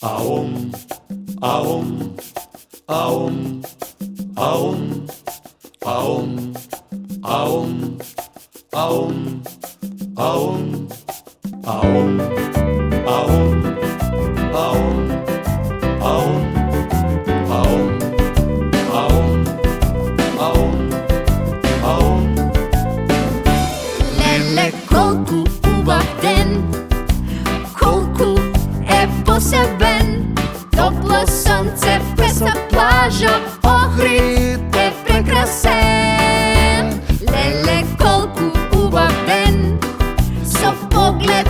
Aum, aum, aum, aum, aum, aum, aum, aum, aum, aum, aum, aum, aum, aum, aum, aum. Леле, колко убав ден, колко е посебен. Топло сонце, песна плажа, Охрид е прекрасен. Леле, колко убав ден, со поглед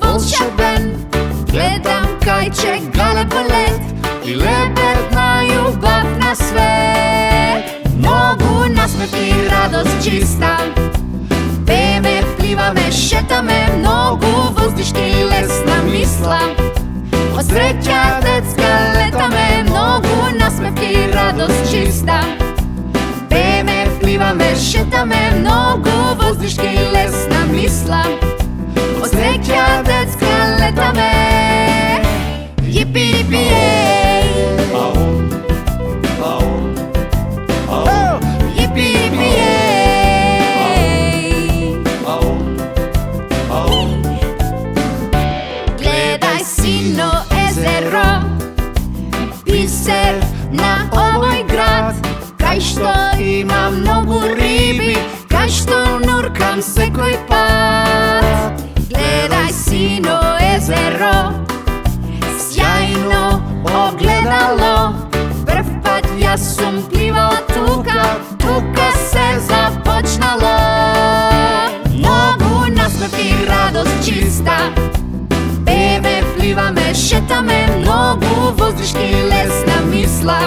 вълшебен. Гледам кайче, гале балет и лебедна любов на свет. Много насмех и радост чиста, пееме, пливаме, шетаме, много въздишки, лесна мисла. От среća детска летаме, много насмех и радост чиста. Пееме, пливаме, шетаме, много въздишки, лесна мисла. От среća детска летаме. Йипи, йипи, ей! Aum, aum, aum, Йипи, йипи, ей! aum, aum. Гледай, сино езеро, бисер на овој град, кај што има многу риби, кај што нуркам секој пат. Гледај, сино езеро, сјајно огледало, прв пат јас сум пливала тука, тука се започнало. Многу насмех и радост чиста, пееме, пливаме, шетаме, много въздишки, лесна мисла.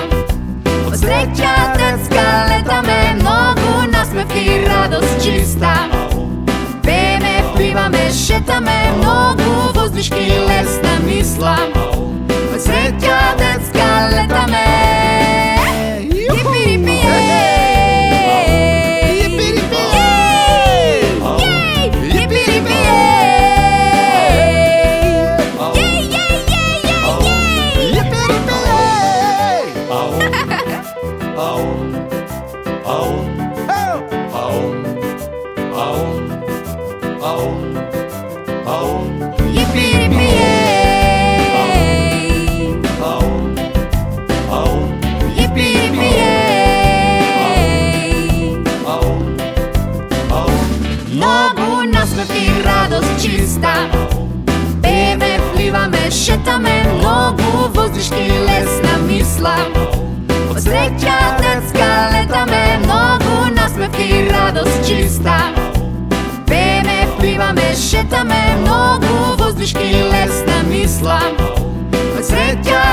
От среća детска летаме, много насмех и радост чиста. Пееме, пливаме, шетаме, много въздишки, лесна мисла. От среća детска летаме. Йипи-йипи, ей! Йипи-йипи, ей! Ей! Йипи-йипи, ей! Ей, ей, ей, ей, ей! Йипи-йипи, ей! Aum, aum, aum, aum, aum, aum, aum, Йипи-йипи, ей! aum, aum, Йипи-йипи, ей! aum, aum. Много насмех и радост чиста, пееме, пливаме, шетаме, много въздишки, лесна мисла. От среća детска летаме, много насмех и радост чиста. Пееме, пливаме, шетаме, много въздишки, лесна мисла. От среća